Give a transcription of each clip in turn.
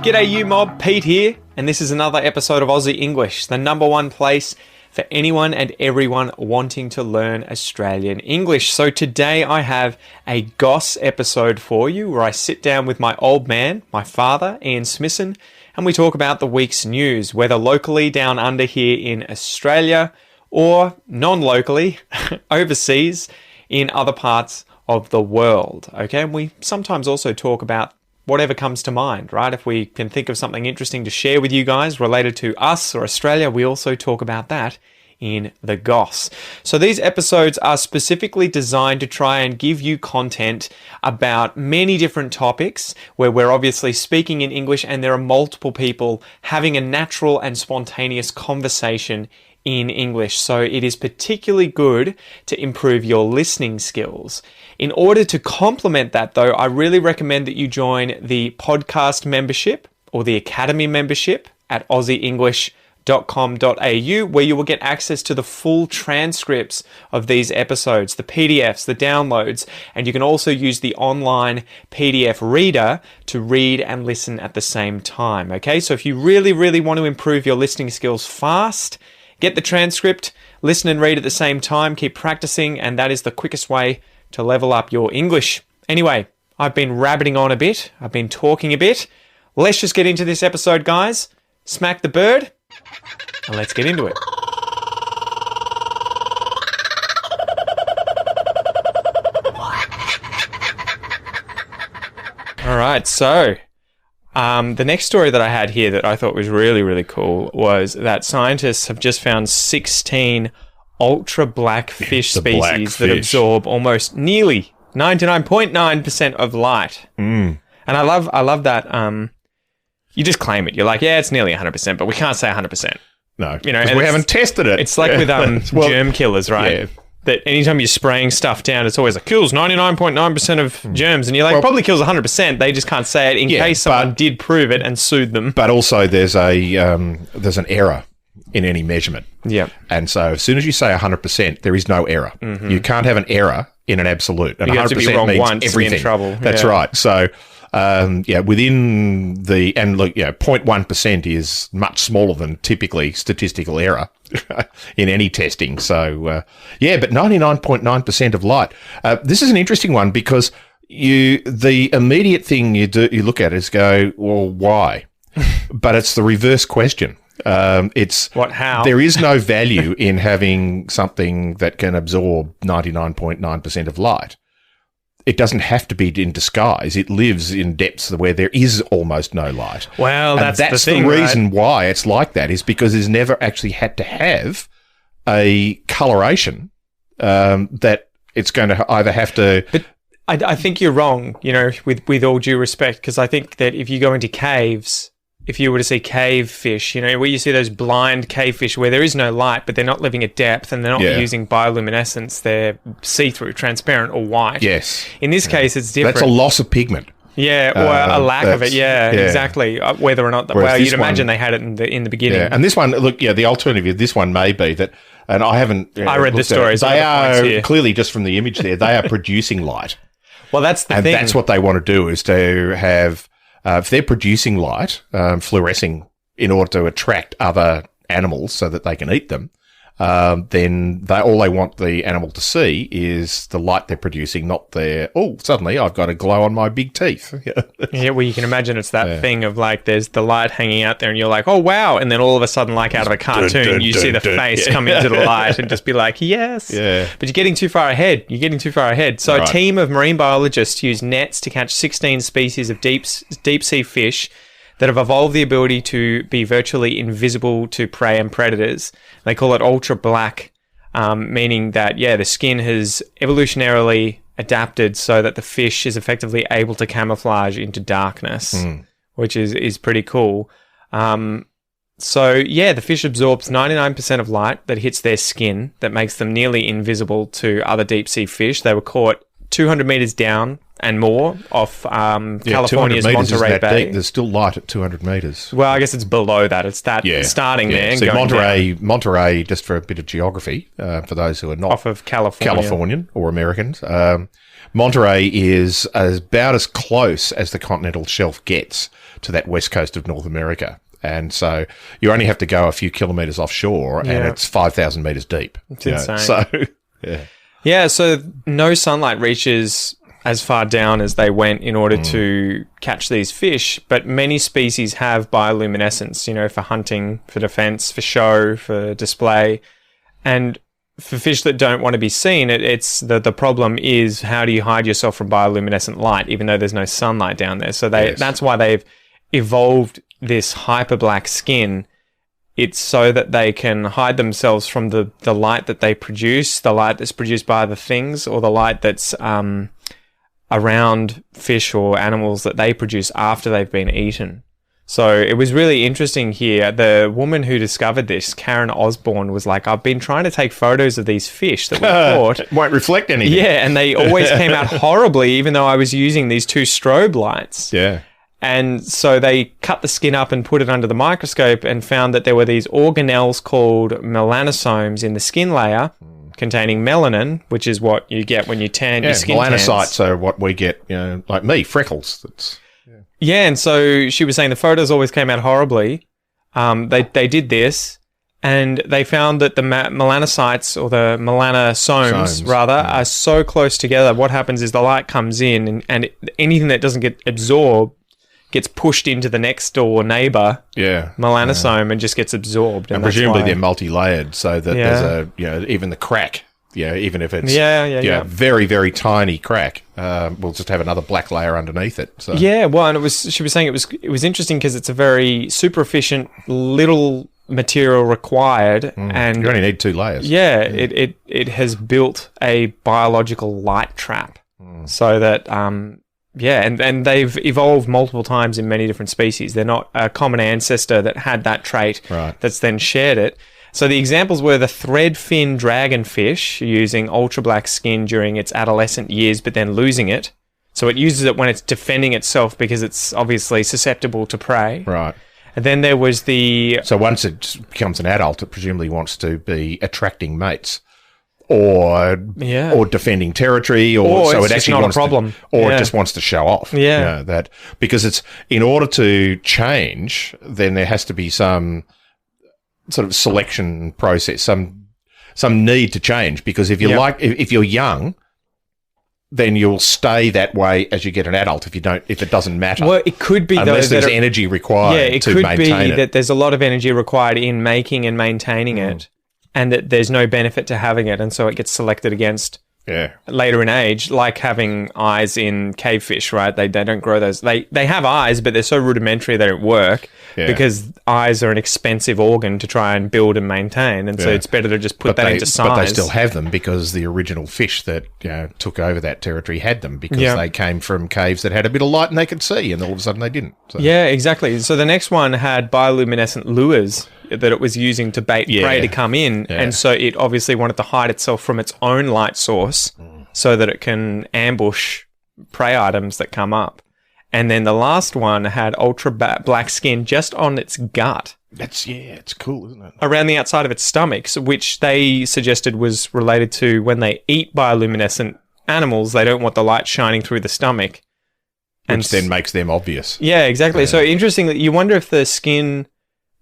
G'day you mob, Pete here, and this is another episode of Aussie English, the number one place for anyone and everyone wanting to learn Australian English. So today I have a Goss episode for you where I sit down with my old man, my father, Ian Smissen, and we talk about the week's news, whether locally down under here in Australia or non-locally overseas in other parts of the world. Okay, and we sometimes also talk about whatever comes to mind, right? If we can think of something interesting to share with you guys related to us or Australia, we also talk about that in the Goss. So these episodes are specifically designed to try and give you content about many different topics where we're obviously speaking in English and there are multiple people having a natural and spontaneous conversation in English. So it is particularly good to improve your listening skills. In order to complement that though, I really recommend that you join the podcast membership or the academy membership at aussieenglish.com.au, where you will get access to the full transcripts of these episodes, the PDFs, the downloads, and you can also use the online PDF reader to read and listen at the same time. Okay, so if you really want to improve your listening skills fast, get the transcript, listen and read at the same time, keep practicing, and that is the quickest way to level up your English. Anyway, I've been rabbiting on a bit. I've been talking a bit. Let's just get into this episode, guys. Smack the bird, and let's get into it. All right, so the next story that I had here that I thought was really cool was that scientists have just found 16 ultra black fish species that absorb almost nearly 99.9% of light. And I love that you just claim it. You're like, yeah, it's nearly 100%, but we can't say 100%. No, you know, we haven't tested it. It's like with germ killers, right? Yeah. That anytime you're spraying stuff down, it's always like, kills 99.9% of germs. And you're like, probably kills 100%. They just can't say it in case someone did prove it and sued them. But also there's an error in any measurement. Yeah. And so as soon as you say 100%, there is no error. Mm-hmm. You can't have an error in an absolute. And you 100% have to be wrong means once everything. To be in trouble. That's right. So, within the, and look, 0.1% is much smaller than typically statistical error in any testing. So, but 99.9% of light. This is an interesting one because the immediate thing you look at is go, well, why? But it's the reverse question. It's how? There is no value in having something that can absorb 99.9% of light. It doesn't have to be in disguise. It lives in depths where there is almost no light. Well, that's the thing, the reason why it's like that is because it's never actually had to have a coloration that it's going to either have to. But I think you're wrong. With all due respect, because I think that if you go into caves. If you were to see cave fish, where you see those blind cave fish where there is no light, but they're not living at depth and they're not using bioluminescence, they're see-through, transparent or white. Yes. In this case, it's different. That's a loss of pigment. Yeah, or a lack of it. Yeah, exactly. Whether or not, you'd imagine they had it in the beginning. Yeah, and this one, look, the alternative, this one may be that, and I haven't. I read the story. They are clearly just from the image there. They are producing light. Well, that's the thing. And that's what they want to do is to have. If they're producing light, fluorescing in order to attract other animals so that they can eat them, then all they want the animal to see is the light they're producing, not suddenly I've got a glow on my big teeth. Yeah, well, you can imagine it's that thing of like there's the light hanging out there and you're like, oh, wow. And then all of a sudden, like out of a cartoon, you see the face come into the light and just be like, yes. Yeah. But you're getting too far ahead. So a team of marine biologists use nets to catch 16 species of deep sea fish that have evolved the ability to be virtually invisible to prey and predators. They call it ultra black, meaning that, the skin has evolutionarily adapted so that the fish is effectively able to camouflage into darkness, which is pretty cool. The fish absorbs 99% of light that hits their skin that makes them nearly invisible to other deep sea fish. They were caught 200 meters down and more off California's Monterey Bay. Deep. There's still light at 200 meters. Well, I guess it's below that. It's starting there. And so going Monterey, just for a bit of geography, for those who are not off of Californian or Americans, Monterey is about as close as the continental shelf gets to that west coast of North America. And so you only have to go a few kilometres offshore and it's 5,000 metres deep. It's insane. So, yeah. Yeah, so no sunlight reaches as far down as they went in order to catch these fish, but many species have bioluminescence, you know, for hunting, for defense, for show, for display. And for fish that don't want to be seen, it's the problem is, how do you hide yourself from bioluminescent light, even though there's no sunlight down there? So that's why they've evolved this hyper black skin. It's so that they can hide themselves from the light that they produce, the light that's produced by other things, or the light that's around fish or animals that they produce after they've been eaten. So it was really interesting here. The woman who discovered this, Karen Osborne, was like, I've been trying to take photos of these fish that we caught. It won't reflect anything. Yeah, and they always came out horribly, even though I was using these 2 strobe lights. Yeah. And so they cut the skin up and put it under the microscope and found that there were these organelles called melanosomes in the skin layer containing melanin, which is what you get when you tan your skin. Melanocytes are what we get, you know, like me, freckles. Yeah, and so she was saying the photos always came out horribly. They did this, and they found that the melanocytes, or the melanosomes, are so close together. What happens is the light comes in, and anything that doesn't get absorbed gets pushed into the next door neighbor melanosome and just gets absorbed. And presumably they're multi-layered, so that there's even the crack, even if it's very, very tiny crack, we'll just have another black layer underneath it. So. Yeah, well, and she was saying it was interesting because it's a very super efficient little material required, and you only need 2 layers. Yeah, it has built a biological light trap, so that and they've evolved multiple times in many different species. They're not a common ancestor that had that trait that's then shared it. So the examples were the thread-fin dragonfish using ultra-black skin during its adolescent years, but then losing it. So it uses it when it's defending itself because it's obviously susceptible to prey. Right. And then there was the... So once it becomes an adult, it presumably wants to be attracting mates. Or defending territory, or so it actually wants to, or it just wants to show off. Yeah, that because it's in order to change, then there has to be some sort of selection process, some need to change. Because if if you're young, then you'll stay that way as you get an adult. If it doesn't matter. Well, it could be unless there's energy required to maintain it. It could be that there's a lot of energy required in making and maintaining it. And that there's no benefit to having it, and so it gets selected against later in age, like having eyes in cave fish, right? They don't grow those. They have eyes, but they're so rudimentary they don't work because eyes are an expensive organ to try and build and maintain, and so it's better to just put that into size. But they still have them because the original fish that took over that territory had them because they came from caves that had a bit of light and they could see, and all of a sudden they didn't. So. Yeah, exactly. So the next one had bioluminescent lures that it was using to bait prey to come in, and so it obviously wanted to hide itself from its own light source so that it can ambush prey items that come up. And then the last one had ultra black skin just on its gut. It's cool, isn't it? Around the outside of its stomach, which they suggested was related to when they eat bioluminescent animals, they don't want the light shining through the stomach. Which then makes them obvious. Yeah, exactly. So interesting that you wonder if the skin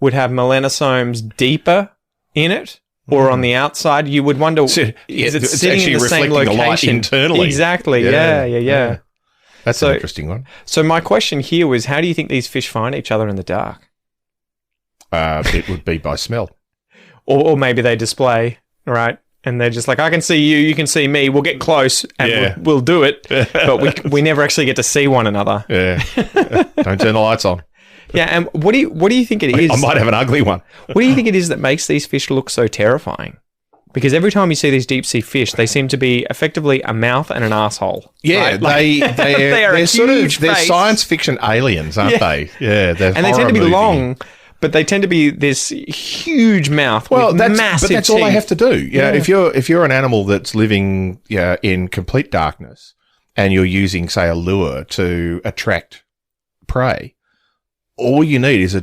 would have melanosomes deeper in it or on the outside. You would wonder, is it sitting in the same location? The light internally. Exactly. Yeah. That's an interesting one. So my question here was, how do you think these fish find each other in the dark? It would be by smell. Or maybe they display, right? And they're just like, I can see you, you can see me, we'll get close and we'll do it. But we never actually get to see one another. Yeah. Don't turn the lights on. Yeah, and what do you think it is? I might have an ugly one. What do you think it is that makes these fish look so terrifying? Because every time you see these deep sea fish, they seem to be effectively a mouth and an asshole. Yeah, right? they're sort of they're science fiction aliens, aren't they? Yeah, and they tend to be long, but they tend to be this huge mouth with massive But that's teeth. all they have to do. Yeah, if you're an animal that's living in complete darkness and you're using, say, a lure to attract prey, all you need is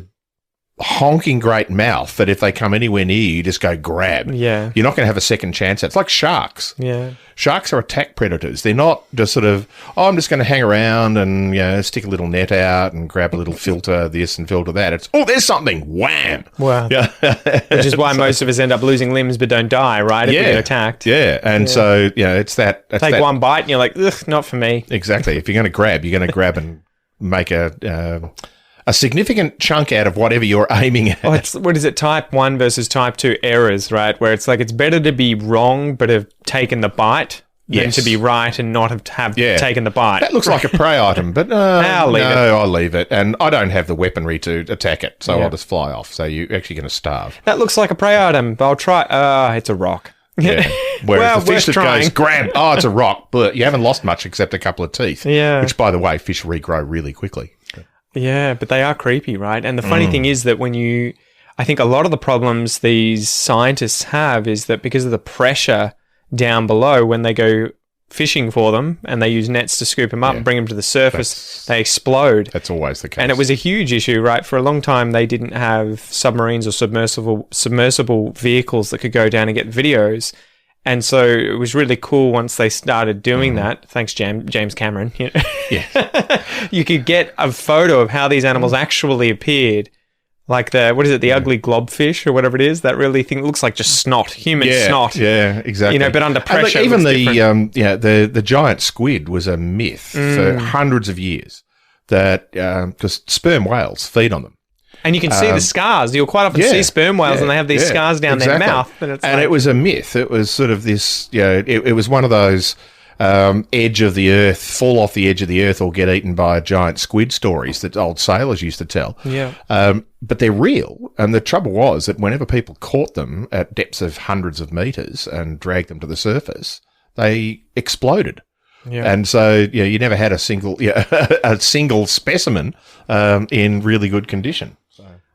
honking great mouth that if they come anywhere near you, you just go grab. Yeah. You're not going to have a second chance. It's like sharks. Yeah. Sharks are attack predators. They're not just sort of, I'm just going to hang around and, stick a little net out and grab a little filter this and filter that. It's, there's something. Wham. Wow. Yeah. Which is why most of us end up losing limbs but don't die, right? If we get attacked. Yeah. And so, it's that. Take one bite and you're like, ugh, not for me. Exactly. If you're going to grab and make a significant chunk out of whatever you're aiming at. What is it, type 1 versus type 2 errors, right? Where it's like it's better to be wrong but have taken the bite than to be right and not have taken the bite. That looks like a prey item, but I'll leave it. And I don't have the weaponry to attack it, so I'll just fly off. So you're actually going to starve. That looks like a prey item, but I'll try. It's a rock. Yeah. Whereas the fish that trying. goes, grab, it's a rock, but you haven't lost much except a couple of teeth. Yeah. Which, by the way, fish regrow really quickly. Yeah, but they are creepy, right? And the funny thing is that I think a lot of the problems these scientists have is that because of the pressure down below when they go fishing for them and they use nets to scoop them up and bring them to the surface, they explode. That's always the case. And it was a huge issue, right? For a long time, they didn't have submarines or submersible vehicles that could go down and get videos. And so it was really cool once they started doing that. Thanks, James Cameron. Yeah. You could get a photo of how these animals actually appeared. Like the ugly globfish or whatever it is, that really thing looks like just snot, human snot. Yeah, exactly. But under pressure, even the giant squid was a myth for hundreds of years. That because sperm whales feed on them. And you can see the scars. You'll quite often see sperm whales and they have these scars down their mouth. And it was a myth. It was sort of this, it was one of those edge of the earth, fall off the edge of the earth or get eaten by a giant squid stories that old sailors used to tell. Yeah. But they're real. And the trouble was that whenever people caught them at depths of hundreds of meters and dragged them to the surface, they exploded. Yeah. And so, you never had a single specimen in really good condition.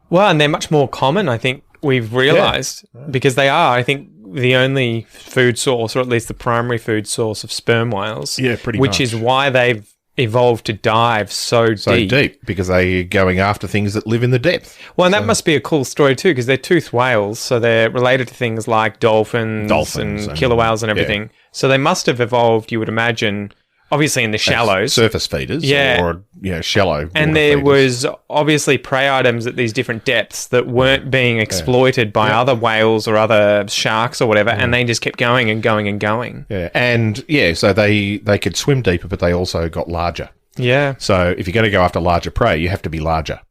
Well, and they're much more common, I think we've realised, because they are, I think, the only food source, or at least the primary food source of sperm whales. Yeah, pretty much. Which is why they've evolved to dive so deep. So deep, because they're going after things that live in the depth. Well, and that must be a cool story too, because they're toothed whales, so they're related to things like dolphins and killer whales and everything. Yeah. So they must have evolved, you would imagine, obviously in the shallows. Surface feeders or shallow. And there was obviously prey items at these different depths that weren't being exploited by other whales or other sharks or whatever, and they just kept going and going and going. Yeah, and so they could swim deeper, but they also got larger. Yeah. So if you're going to go after larger prey, you have to be larger,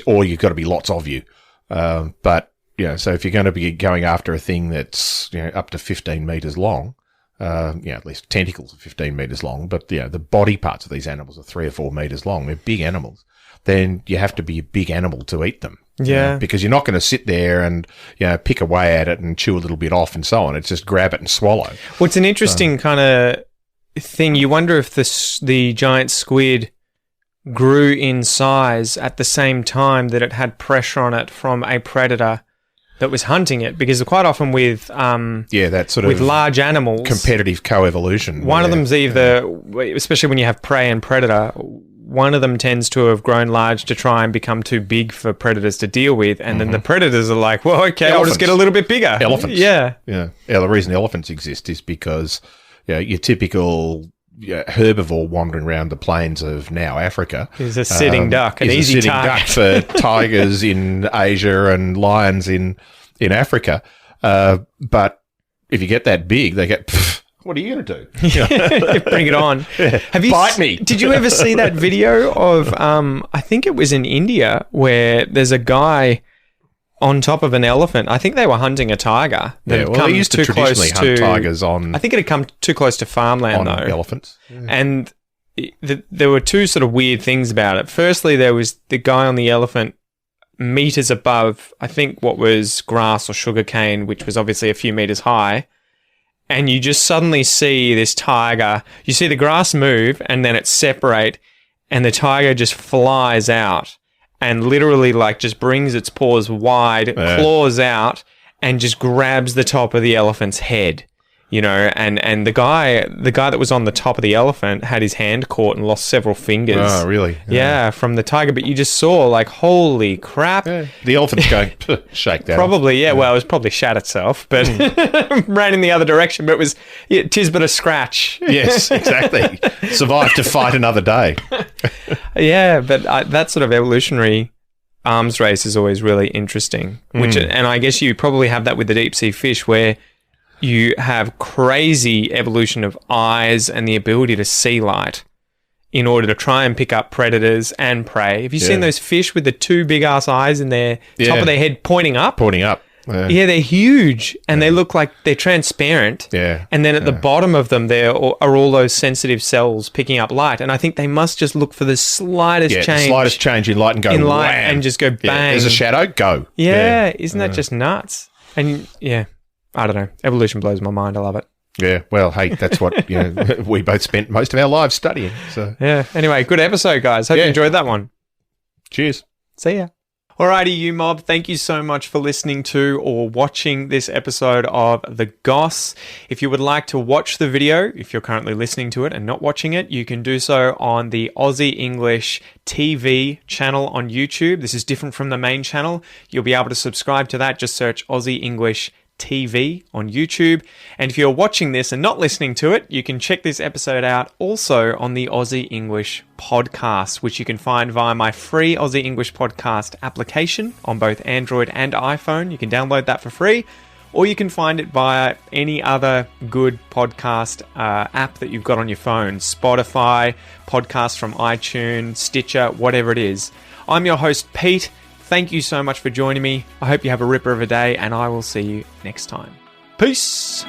or you've got to be lots of you. But so if you're going to be going after a thing that's up to 15 meters long, at least tentacles are 15 meters long, but the body parts of these animals are 3 or 4 meters long. They're big animals. Then you have to be a big animal to eat them. Yeah. Because you're not going to sit there and, pick away at it and chew a little bit off and so on. It's just grab it and swallow. Well, it's an interesting kind of thing. You wonder if the giant squid grew in size at the same time that it had pressure on it from a predator that was hunting it, because quite often with that sort with of large animals, competitive coevolution. One of them's either, especially when you have prey and predator, one of them tends to have grown large to try and become too big for predators to deal with, and then the predators are like, well, okay, I'll just get a little bit bigger. Elephants, yeah. The reason elephants exist is because your typical herbivore wandering around the plains of now Africa is a sitting duck, an easy target for tigers in Asia and lions in Africa. But if you get that big, they get, what are you going to do? Bring it on. Have you bite me? Did you ever see that video of, I think it was in India, where there's a guy on top of an elephant? I think they were hunting a tiger. They used to traditionally hunt tigers on... I think it had come too close to farmland, though. Elephants. Yeah. And there were two sort of weird things about it. Firstly, there was the guy on the elephant meters above, I think, what was grass or sugarcane, which was obviously a few meters high. And you just suddenly see this tiger. You see the grass move, and then it separate, and the tiger just flies out. And literally, just brings its paws wide, claws out, and just grabs the top of the elephant's head. you know, and the guy that was on the top of the elephant had his hand caught and lost several fingers. Oh, really? Yeah, from the tiger. But you just saw, like, holy crap. Yeah. The elephant's going, shake that Probably, off. yeah. Well, it was probably shat itself, but ran in the other direction. But it was, tis but a scratch. Yes, exactly. Survived to fight another day. Yeah, but that sort of evolutionary arms race is always really interesting. And I guess you probably have that with the deep sea fish, where you have crazy evolution of eyes and the ability to see light in order to try and pick up predators and prey. Have you seen those fish with the two big ass eyes in their top of their head pointing up? Pointing up. Yeah, they're huge, and they look like they're transparent. Yeah. And then at the bottom of them, there are all those sensitive cells picking up light. And I think they must just look for the slightest change. The slightest change in light and go in light, wham. and just go bang. Yeah, there's a shadow, go. Yeah, isn't that just nuts? And yeah, I don't know. Evolution blows my mind. I love it. Yeah, well, hey, that's what we both spent most of our lives studying. So yeah. Anyway, good episode, guys. Hope you enjoyed that one. Cheers. See ya. Alrighty, you mob, thank you so much for listening to or watching this episode of The Goss. If you would like to watch the video, if you're currently listening to it and not watching it, you can do so on the Aussie English TV channel on YouTube. This is different from the main channel. You'll be able to subscribe to that. Just search Aussie English TV on YouTube. And if you're watching this and not listening to it, you can check this episode out also on the Aussie English podcast, which you can find via my free Aussie English podcast application on both Android and iPhone. You can download that for free, or you can find it via any other good podcast app that you've got on your phone. Spotify, podcasts from iTunes, Stitcher, whatever it is. I'm your host, Pete. Thank you so much for joining me. I hope you have a ripper of a day, and I will see you next time. Peace.